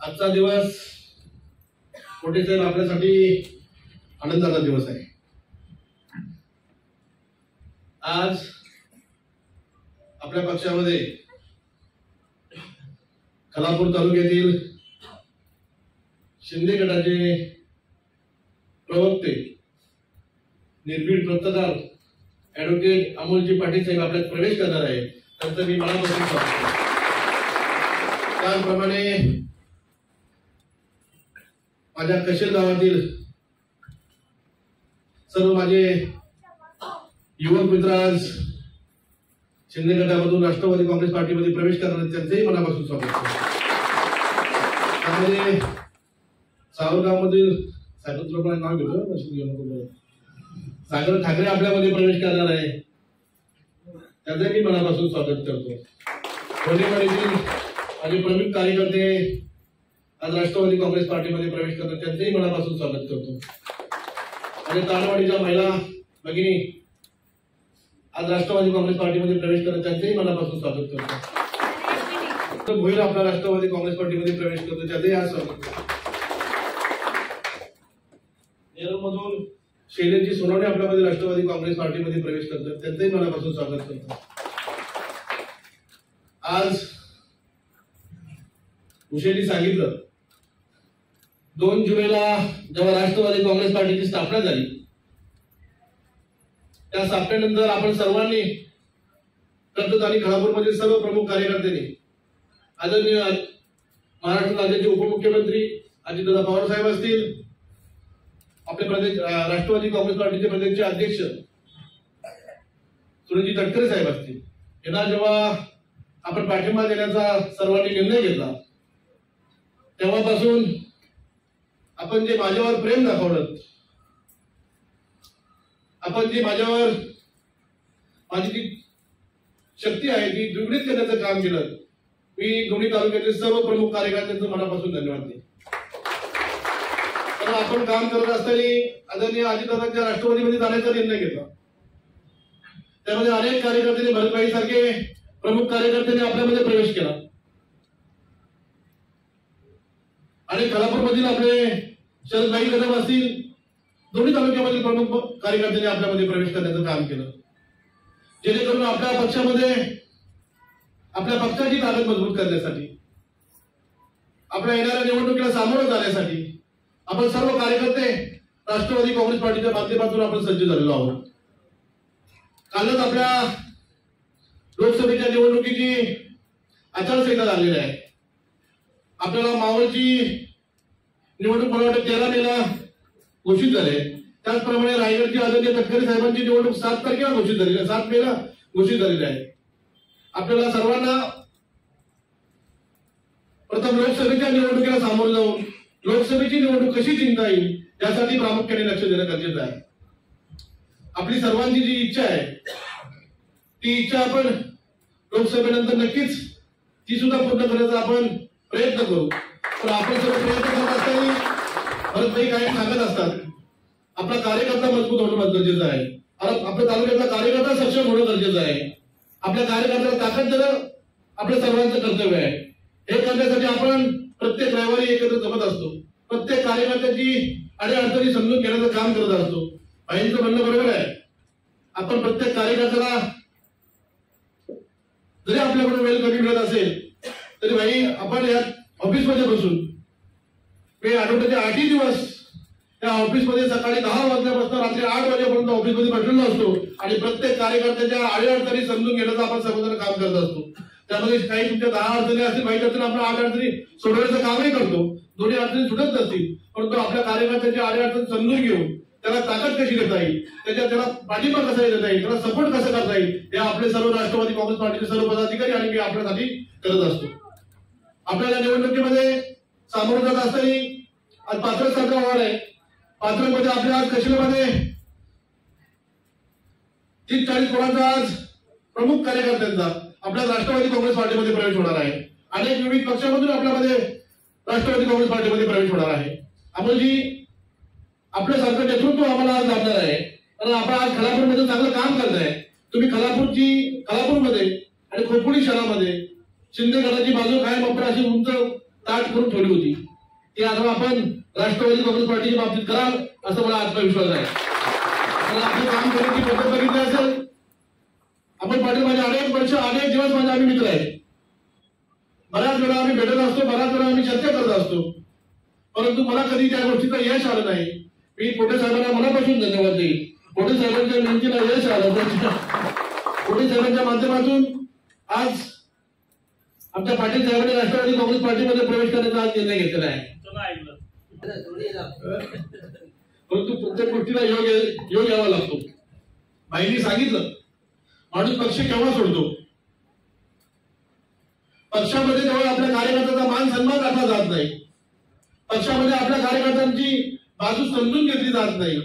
आजचा दिवस मोठे साहेब आपल्यासाठी आनंदाचा दिवस आहे। आज आपल्या पक्षामध्ये खालापूर तालुक्यातील शिंदे गटाचे प्रवक्ते निर्भीड पत्रकार ॲडव्होकेट अमोलजी पाटील साहेब आपल्यात प्रवेश करणार आहे। त्यांचं मी मनापासून स्वागत करतो। त्याप्रमाणे माझ्या कशेल गावातील सर्व माझे युवक मित्र आज शिंदे गटामधून राष्ट्रवादी काँग्रेस पार्टीमध्ये प्रवेश करणार आहेत, त्यांचंही मनापासून स्वागत करतो। त्यामध्ये सावरगावमधील साहेबांचं नाव घेतो सागर ठाकरे आपल्यामध्ये प्रवेश करणार आहे, त्याचे मी मनापासून स्वागत करतो। कोणेवाडीतील माझे प्रमुख कार्यकर्ते आज राष्ट्रवादी काँग्रेस पार्टीमध्ये प्रवेश करतात, त्यांचेही मनापासून स्वागत करतो। आणि तारवाडीच्या महिला भगिनी आज राष्ट्रवादी काँग्रेस पार्टीमध्ये प्रवेश करतात, त्यांचेही मनापासून स्वागत करतो। भोईर आपला राष्ट्रवादी काँग्रेस पार्टीमध्ये प्रवेश करतो, त्याचेही आज स्वागत करतो। नेरूळमधून शैलेशजी सोनवणे आपल्यामध्ये राष्ट्रवादी काँग्रेस पार्टीमध्ये प्रवेश करतात, त्यांचेही मनापासून स्वागत करतो। आज उशेनी सांगितलं 2 जुलैला जेव्हा राष्ट्रवादी काँग्रेस पार्टीची स्थापना झाली, त्या स्थापनेनंतर आपण सर्वांनी कर्जत आणि खालापूरमधील सर्व प्रमुख कार्यकर्त्यांनी आदरणीय महाराष्ट्र राज्याचे उपमुख्यमंत्री अजितदादा पवार साहेब असतील, आपले प्रदेश राष्ट्रवादी काँग्रेस पार्टीचे प्रदेशचे अध्यक्ष सुनीलजी तटकरे साहेब असतील, यांना जेव्हा आपण पाठिंबा देण्याचा सर्वांनी निर्णय घेतला, तेव्हापासून आपण जे माझ्यावर प्रेम दाखवलं, आपण जी माझ्यावर माझी जी शक्ती आहे ती द्विगुणित करण्याचं काम केलं, मी दोन्ही तालुक्यातील सर्व प्रमुख कार्यकर्त्यांचं मनापासून धन्यवाद देतो। तर आपण काम करत असताना आदरणीय अजितदादांच्या राष्ट्रवादीमध्ये जाण्याचा निर्णय घेतला, त्यामध्ये अनेक कार्यकर्त्यांनी भरतभाई सारखे प्रमुख कार्यकर्त्यांनी आपल्यामध्ये प्रवेश केला आणि खालापूरमधील आपले शरदभाई कदम असतील, दोन्ही तालुक्यामधील प्रमुख कार्यकर्त्यांनी आपल्यामध्ये प्रवेश करण्याचं काम केलं, जेणेकरून आपल्या पक्षामध्ये आपल्या पक्षाची ताकद मजबूत करण्यासाठी, आपल्या येणाऱ्या निवडणुकीला सामोरं जाण्यासाठी आपण सर्व कार्यकर्ते राष्ट्रवादी काँग्रेस पार्टीच्या माध्यमातून आपण सज्ज झालेलो आहोत। कालच आपल्या लोकसभेच्या निवडणुकीची आचारसंहिता लागलेली आहे। आपल्याला मावळची निवडणूक मला वाटतं 13 मेला घोषित झाले, त्याचप्रमाणे रायगडची आदरणीय तटकरे साहेबांची निवडणूक 7 तारखेला घोषित झालेली आहे, 7 मेला घोषित झालेली आहे। आपल्याला सर्वांना प्रथम लोकसभेच्या निवडणुकीला सामोरं जाऊन लोकसभेची निवडणूक कशी जिंकता येईल यासाठी प्रामुख्याने लक्ष देणं गरजेचं आहे। आपली सर्वांची जी इच्छा आहे ती इच्छा आपण लोकसभेनंतर नक्कीच ती सुद्धा पूर्ण करण्याचा आपण प्रयत्न करू। पण आपण सर्व प्रयत्न करत असताना भरतभाई काय सांगत असतात, आपला कार्यकर्ता मजबूत होणं गरजेचं आहे, आपल्या तालुक्यातला कार्यकर्ता सक्षम होणं गरजेचं आहे, आपल्या कार्यकर्त्याला ताकद देणं आपल्या सर्वांचं कर्तव्य आहे। हे करण्यासाठी आपण प्रत्येक रविवारी एकत्र जमत असतो, प्रत्येक कार्यकर्त्याची अडीअडचणी समजून घेण्याचं काम करत असतो। भाईंचं म्हणणं बरोबर आहे, आपण प्रत्येक कार्यकर्त्याला जरी आपल्याकडून वेळ कमी मिळत असेल तरी भाई आपण या ऑफिसमध्ये बसून मी आठवड्याचे 8 दिवस त्या ऑफिसमध्ये सकाळी 10 वाजल्यापासून रात्री 8 वाजेपर्यंत ऑफिसमध्ये बसलेलो असतो आणि प्रत्येक कार्यकर्त्याच्या अडीअडचणी समजून घेण्याचं आपण सर्वजण काम करत असतो। त्यामध्ये काही तुमच्या 10 अडचणी असतील, माहिती असेल आपण 8 अडचणी सोडवण्याचं कामही करतो, दोन्ही अडचणी सुटत नसतील, परंतु आपल्या कार्यकर्त्याची अडीअडचणी समजून घेऊन त्याला ताकद कशी देता येईल, त्याला पाठिंबा कसा देता येईल, त्याला सपोर्ट कसं करता येईल, हे आपले सर्व राष्ट्रवादी काँग्रेस पार्टीचे सर्व पदाधिकारी आणि मी आपल्यासाठी करत असतो। आपल्याला निवडणुकीमध्ये सामोरं जात असताना आज पाथरज सारखा वार्ड आहे, पाथरजमध्ये आपल्या आज कशेलमध्ये 30-40 कोणाचा आज प्रमुख कार्यकर्त्यांचा आपल्या राष्ट्रवादी काँग्रेस पार्टीमध्ये प्रवेश होणार आहे। अनेक विविध पक्षामधून आपल्यामध्ये राष्ट्रवादी काँग्रेस पार्टीमध्ये प्रवेश होणार आहे। अमोलजी आपल्यासारखं नेतृत्व आम्हाला आज लाभणार आहे, कारण आपण आज खालापूरमध्ये चांगलं काम करताय। तुम्ही खालापूरमध्ये आणि खोपोली शहरामध्ये शिंदे गटाची बाजू कायम आपण अशी उंच ताट करून ठेवली होती ती आता आपण राष्ट्रवादी काँग्रेस पार्टीच्या बाबतीत कराल असं मला आत्मविश्वास आहे. आपलं काम करण्याची पद्धत बघितली असेल. आपण पाटील माझे अनेक वर्ष अनेक दिवस माझे आम्ही मित्र आहेत. बऱ्याच वेळा आम्ही भेटत असतो, बऱ्याच वेळा आम्ही चर्चा करत असतो, परंतु मला कधी त्या गोष्टीचं यश आलं नाही. मी पोटे साहेबांना मनापासून धन्यवाद देईन. पोटे साहेबांच्या विनंतीला यश आलं. पोटे साहेबांच्या माध्यमातून आज आमच्या पाटील साहेबांनी राष्ट्रवादी काँग्रेस पार्टीमध्ये प्रवेश करण्याचा आज निर्णय घेतलेला आहे. परंतु प्रत्येक गोष्टीला योग यावा लागतो. बाईंनी सांगितलं माणूस पक्ष केव्हा सोडतो. पक्षामध्ये जेव्हा आपल्या कार्यकर्त्याचा मान सन्मान राखला जात नाही, पक्षामध्ये आपल्या कार्यकर्त्यांची बाजू समजून घेतली जात नाही,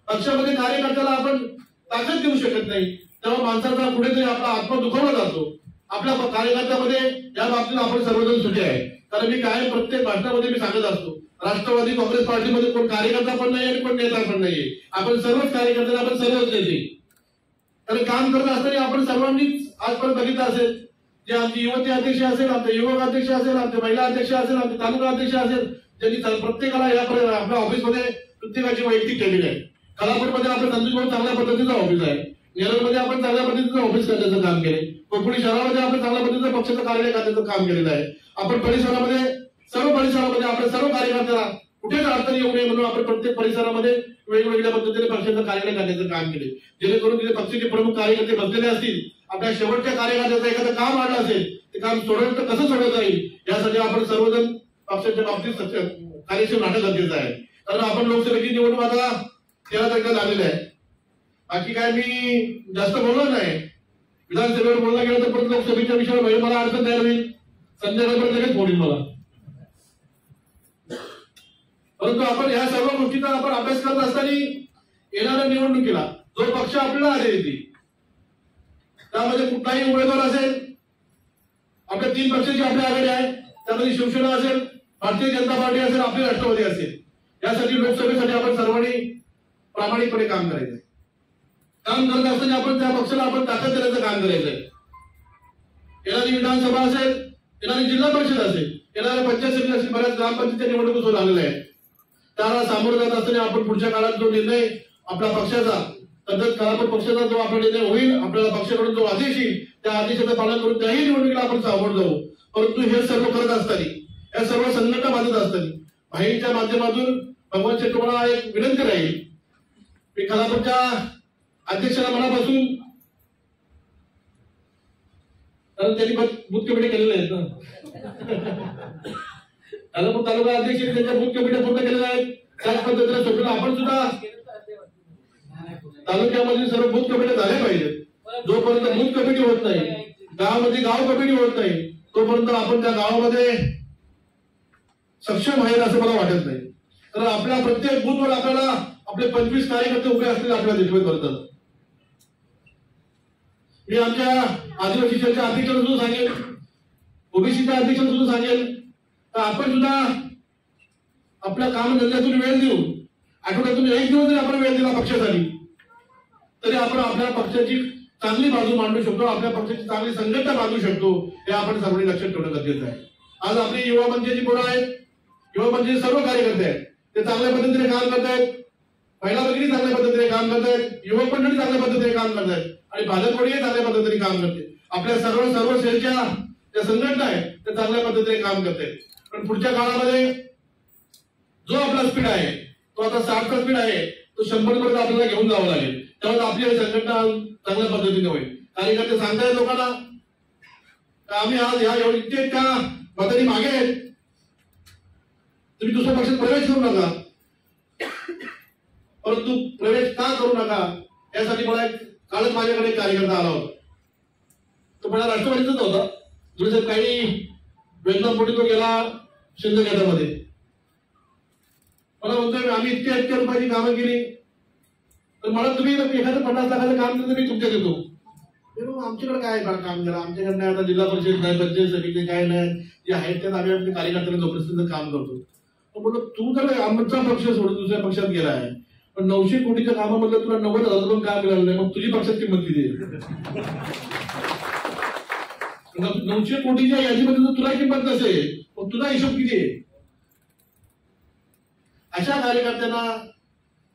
पक्षामध्ये कार्यकर्त्याला आपण ताकद देऊ शकत नाही, तेव्हा माणसाचा कुठेतरी आपला आत्मा दुखावला जातो. आपल्या कार्यकर्त्यामध्ये या बाबतीत आपण सर्वजण सुटे आहे. कारण मी काय प्रत्येक भाषणामध्ये मी सांगत असतो, राष्ट्रवादी काँग्रेस पार्टीमध्ये कोण कार्यकर्ता पण नाही आणि कोण नेता पण नाहीये. आपण सर्वच कार्यकर्ते, आपण सर्वच नेते. कारण काम करत असताना आपण सर्वांनीच आजपर्यंत बघितलं असेल, जे आमचे युवती अध्यक्ष असेल, आमचे युवक अध्यक्ष असेल, आमचे महिला अध्यक्ष असेल, आमचे तालुका अध्यक्ष असेल, त्यांनी प्रत्येकाला या आपल्या ऑफिसमध्ये प्रत्येकाची वैयक्तिक केलेली आहे. कोल्हापूरमध्ये आपलं संतोष भाऊ चांगल्या पद्धतीचं ऑफिस आहे. नेरळमध्ये आपण चांगल्या पद्धतीचं ऑफिस करण्याचं काम केले. कोकणी शहरामध्ये आपण चांगल्या पद्धतीचं पक्षाचं कार्यालय करण्याचं काम केलेलं आहे. आपण परिसरामध्ये आपल्या सर्व कार्यकर्त्याला कुठेच अडचण येऊ नये म्हणून आपण प्रत्येक परिसरामध्ये वेगवेगळ्या पद्धतीने पक्षाचं कार्यालय करण्याचं काम केले. जेणेकरून तिथे पक्षाचे प्रमुख कार्यकर्ते बसलेले असतील, आपल्या शेवटच्या कार्यकर्त्याचं एखादं काम आलं असेल, ते काम सोडवणं कसं सोडवता येईल यासाठी आपण सर्वजण पक्षाच्या बाबतीत कार्यक्षम राहणं गरजेचं आहे. कारण आपण लोकसभेची निवडणूक आता 13 तारखेला झालेली आहे. बाकी काय मी जास्त बोलणार नाही. विधानसभेवर बोलला गेलं तर परत लोकसभेच्या विषयावर मला अडचण तयार होईल. संध्याकाळपर्यंत लगेच बोलील मला. परंतु आपण ह्या सर्व गोष्टीचा आपण अभ्यास करत असताना येणाऱ्या निवडणुकीला जो पक्ष आपल्याला आदेश देईल त्यामध्ये कुठलाही उमेदवार असेल, आपल्या 3 पक्षाची आपली आघाडी आहे, त्यामध्ये शिवसेना असेल, भारतीय जनता पार्टी असेल, आपली राष्ट्रवादी असेल, यासाठी लोकसभेसाठी आपण सर्वांनी प्रामाणिकपणे काम करायचंय. काम करत असताना आपण त्या पक्षाला आपण ताकद देण्याचं काम करायचंय. येणारी विधानसभा असेल, येणारी जिल्हा परिषद असेल, येणाऱ्या पंचायत समिती असेल, बऱ्याच ग्रामपंचायतीच्या निवडणुका सुरू झालेल्या आहेत. त्याला सामोरं जात असताना आपण पुढच्या काळात जो निर्णय आपल्या पक्षाचा, तद्दत खराब पक्षाचा जो आपला निर्णय होईल, आपल्याला पक्षाकडून जो आदेश येईल त्या आदेशाचं पालन करून त्याही निवडणुकीला आपण सामोरं जाऊ. परंतु हे सर्व करत असताना, या सर्व संघटना बांधत असताना भाईंच्या माध्यमातून भगवान शेट्टी मला एक विनंती राहील. मी खलापूरच्या अध्यक्षाला मनापासून, कारण त्यांनी बूथ कमिटी केलेल्या आहेत ना, खलापूर तालुका अध्यक्ष त्यांच्या बूथ कमिट्या पूर्ण केलेल्या आहेत. त्याच पद्धतीने स्वतःला आपण सुद्धा तालुक्यामध्ये सर्व बूथ कमिट्या झाल्या पाहिजेत. जोपर्यंत बूथ कमिटी होत नाही, गावामध्ये गाव कमिटी होत नाही, तोपर्यंत आपण त्या गावामध्ये सक्षम आहे असं मला वाटत नाही. तर आपल्या प्रत्येक बूथवर आपल्याला आपले 25 कार्यकर्ते उभे असलेले आपल्याला दिसत करतात. मी आमच्या आदिवासी सेलच्या अध्यक्षांना सुद्धा सांगेल, ओबीसीच्या अध्यक्षांना सुद्धा सांगेल, तर आपण सुद्धा आपल्या कामधंद्यातून वेळ देऊन आठवड्यातून 1 दिवस जरी आपण वेळ दिला पक्षासाठी, तरी आपण आपल्या पक्षाची चांगली बाजू मांडू शकतो, आपल्या पक्षाची चांगली संघटना बांधू शकतो. हे आपण सर्वांनी लक्षात ठेवणं गरजेचं आहे. आज आपली युवा मंचाची पोरं आहेत, युवा मंचाचे सर्व कार्यकर्ते आहेत, ते चांगल्या पद्धतीने काम करतायत. महिला भगिनी चांगल्या पद्धतीने काम करतायत, युवक मंडळी चांगल्या पद्धतीने काम करतायत आणि भाजपवरही चांगल्या पद्धतीने काम करते. आपल्या सर्व सेलच्या ज्या संघटना आहेत त्या चांगल्या पद्धतीने काम करतायत. पण पुढच्या काळामध्ये जो आपला स्पीड आहे तो आता 60चा स्पीड आहे, तो 100 पर्यंत आपल्याला घेऊन जावं लागेल. तेव्हा आपली संघटना चांगल्या पद्धतीने होईल. कार्यकर्ते सांगतायत लोकांना आम्ही आज ह्या इतक्या मतांनी मागे आहेत, तुम्ही दुसऱ्या पक्षात प्रवेश करू नका. परंतु प्रवेश का करू नका यासाठी मला कालच माझ्याकडे एक कार्यकर्ता आला होता. तो मला राष्ट्रवादीचाच होता. थोडे काही वेतनापोटी तो गेला शिंदे गटामध्ये. मला म्हणतोय आम्ही इतक्या रुपयाची कामं केली, तर मला तुम्ही एखादं 50 लाखाचं काम दिलं तर मी तुमच्या देतो. आमच्याकडे काय काम करा, आमच्याकडे नाही, आता जिल्हा परिषद नाही, पंचायत समिती काय नाही, जे आहेत त्यात आम्ही आपल्या कार्यकर्त्यांना जोपर्यंत काम करतो. म्हणलं तू तर आमचा पक्ष सोडून दुसऱ्या पक्षात गेला आहे, पण 900 कोटीच्या कामामधलं तुला 90,000 काम मिळालं नाही, मग तुझी पक्षात किंमत किती आहे? 900 कोटीच्या यादीमध्ये तुला किंमत नसेल मग तुझा हिशोब किती आहे? अशा कार्यकर्त्यांना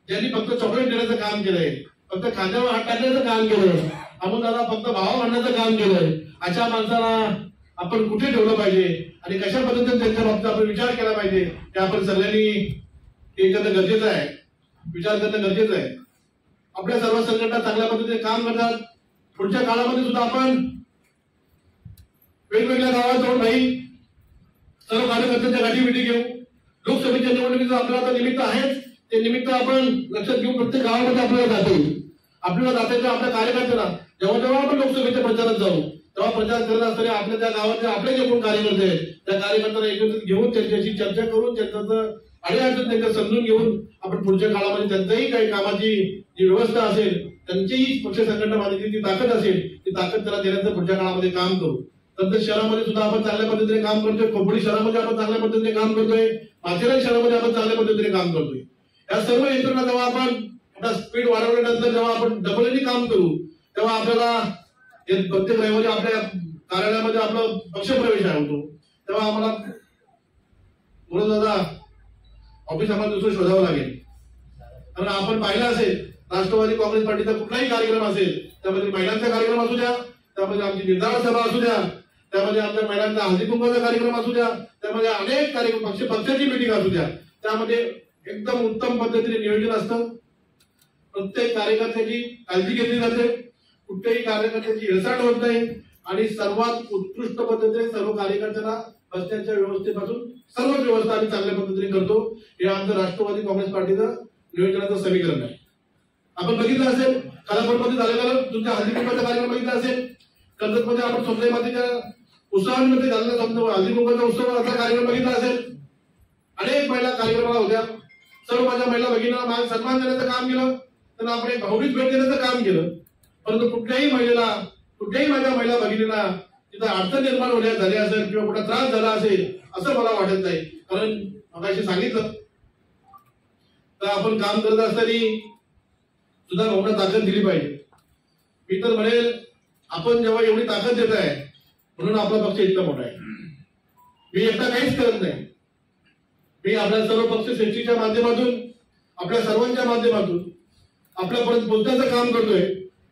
ज्यांनी फक्त चॉकलेट देण्याचं काम केलंय, फक्त खांद्यावर हात टाकण्याचं काम केलंय, अमोल दादा फक्त भाव म्हणण्याचं काम केलंय, अशा माणसाला आपण कुठे ठेवलं पाहिजे आणि कशा पद्धतीने त्यांच्या बाबतीत आपण विचार केला पाहिजे ते आपण सगळ्यांनी हे करणं गरजेचं आहे, विचार करणं गरजेचं आहे. आपल्या सर्व संघटना चांगल्या पद्धतीने काम करतात. पुढच्या काळामध्ये सुद्धा आपण वेगवेगळ्या गावात जाऊन नाही सर्व कार्यकर्त्यांच्या गाठीभेटी घेऊ. लोकसभेच्या निवडणुकीचं आपल्याला आता निमित्त आहेच, ते निमित्त आपण लक्षात घेऊन प्रत्येक गावामध्ये आपल्याला जातायचं. आपल्या कार्यकर्त्यांना जेव्हा आपण लोकसभेच्या प्रचारात जाऊ तेव्हा प्रचार करत असताना आपल्या त्या गावातले आपले जे कोण कार्यकर्ते आहेत त्या कार्यकर्त्यांना एकत्रित घेऊन त्यांच्याशी चर्चा करून त्यांचं अडीअडचण त्यांच्या समजून घेऊन आपण पुढच्या काळामध्ये त्यांच्याही काही कामाची जी व्यवस्था असेल, त्यांचीही पक्ष संघटना बांधण्याची जी ताकद असेल ती ताकद त्याला देण्याचं पुढच्या काळामध्ये काम करू. तर शहरामध्ये सुद्धा आपण चांगल्या पद्धतीने काम करतोय. खोपोली शहरामध्ये आपण चांगल्या पद्धतीने काम करतोय. माथेरान शहरामध्ये आपण चांगल्या पद्धतीने काम करतोय. या सर्व यंत्रणा जेव्हा आपण आपला स्पीड वाढवल्यानंतर जेव्हा आपण डबलनी काम करू तेव्हा आपल्याला प्रत्येक रविवारी आपल्या कार्यालयामध्ये आपला पक्षप्रवेश होतो. तेव्हा आम्हाला दादा ऑफिस आम्हाला दुसरं शोधावं लागेल. कारण आपण पाहिलं असेल राष्ट्रवादी काँग्रेस पार्टीचा कुठलाही कार्यक्रम असेल त्यामध्ये महिलांचा कार्यक्रम असू द्या, त्यामध्ये आमची निर्धार सभा असू द्या, त्यामध्ये आमच्या महिलांचा हळदी कुंकवाचा कार्यक्रम असू द्या, त्यामध्ये अनेक कार्यक्रम पक्षाची मिटिंग असू द्या, त्यामध्ये एकदम उत्तम पद्धतीने नियोजन असतं. प्रत्येक कार्यकर्त्याची काळजी घेतली जाते, कुठल्याही कार्यकर्त्याची हेळसांड होत नाही आणि सर्वात उत्कृष्ट पद्धतीने सर्व कार्यकर्त्यांना बसण्याच्या व्यवस्थेपासून सर्व व्यवस्था आम्ही चांगल्या पद्धतीने करतो. हे आमचं राष्ट्रवादी काँग्रेस पार्टीचं नियोजनाचं समीकरण आहे. आपण बघितलं असेल खालापूरमध्ये झालेला तुमच्या हळदी कुंकवाचा कार्यक्रम बघितला असेल. कर्जतमध्ये आपण सोमनाई मातेच्या उत्सवांमध्ये झालेला हळदी कुंकवाचा उत्सवाचा कार्यक्रम बघितला असेल. अनेक महिला कार्यक्रमाला होत्या. सर्व माझ्या महिला भगिनींना मान सन्मान देण्याचं काम केलं, त्यांना आपण एक भावनिक भेट देण्याचं काम केलं. परंतु कुठल्याही माझ्या महिला भगिनींना तिथं अडचण निर्माण होण्यास झाली असेल किंवा कुठला त्रास झाला असेल असं मला वाटत नाही. कारण मगाशी सांगितलं तर आपण काम करत असताना सुद्धा भावना ताकद दिली पाहिजे. मी तर म्हणेल आपण जेव्हा एवढी ताकद देत आहे म्हणून आपला पक्ष इतका मोठा आहे. मी एकटा काहीच करत नाही. मी आपल्या सर्व पक्ष श्रेष्ठीच्या माध्यमातून आपल्या सर्वांच्या माध्यमातून आपल्यापर्यंत पोहोचण्याचं काम करतोय.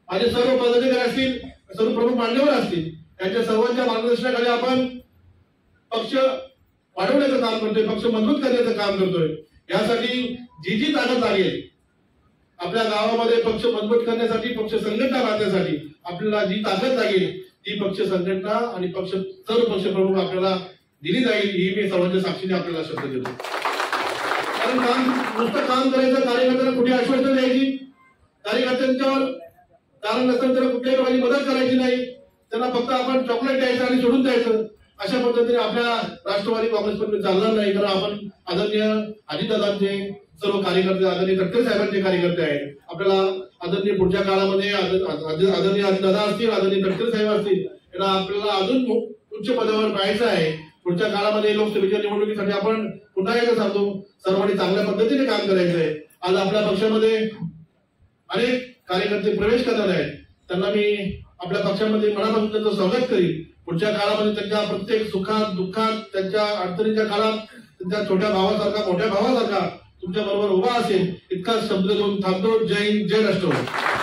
माझे सर्व पदाधिकारी असतील, सर्व प्रमुख मान्यवर असतील, त्यांच्या सर्वांच्या मार्गदर्शनाखाली आपण पक्ष वाढवण्याचं काम करतोय, पक्ष मजबूत करण्याचं काम करतोय. यासाठी जी ताकद लागेल आपल्या गावामध्ये पक्ष मजबूत करण्यासाठी, पक्ष संघटना बांधण्यासाठी आपल्याला जी ताकद लागेल ती पक्ष संघटना आणि सर्व पक्ष प्रमुख आपल्याला दिली जाईल ही मी सर्वांच्या साक्षीने आपल्याला शब्द देतो. कारण नुसतं काम करायचं, कार्यकर्त्यांना कुठे आश्वासन द्यायची, कार्यकर्त्यांच्यावर कारण नसेल तर कुठल्याही प्रकारची मदत करायची नाही, त्यांना फक्त आपण चॉकलेट द्यायचं आणि सोडून द्यायचं अशा पद्धतीने आपल्या राष्ट्रवादी काँग्रेस पक्षाने चालणार नाही. कारण आपण आदरणीय अजितदादांचे सर्व कार्यकर्ते, आदरणीय तटकरे साहेबांचे कार्यकर्ते आहेत. आपल्याला आदरणीय पुढच्या काळामध्ये आदरणीय अजितदादा असतील, आदरणीय तटकरे साहेब असतील, यांना आपल्याला अजून उच्च पदावर पाहायचं आहे. पुढच्या काळामध्ये लोकसभेच्या निवडणुकीसाठी आपण पुन्हा एकदा सांगतो सर्वांनी चांगल्या पद्धतीने काम करायचं आहे. आज आपल्या पक्षामध्ये अनेक कार्यकर्ते प्रवेश करणार आहेत. त्यांना मी आपल्या पक्षामध्ये मनापासून त्यांचं स्वागत करीन. पुढच्या काळामध्ये त्यांच्या प्रत्येक सुखात दुःखात, त्यांच्या अडचणीच्या काळात त्यांच्या छोट्या भावासारखा मोठ्या भावासारखा तुमच्या बरोबर उभा असेल. इतका शब्द देऊन थांबतो. जय हिंद, जय राष्ट्रवादी.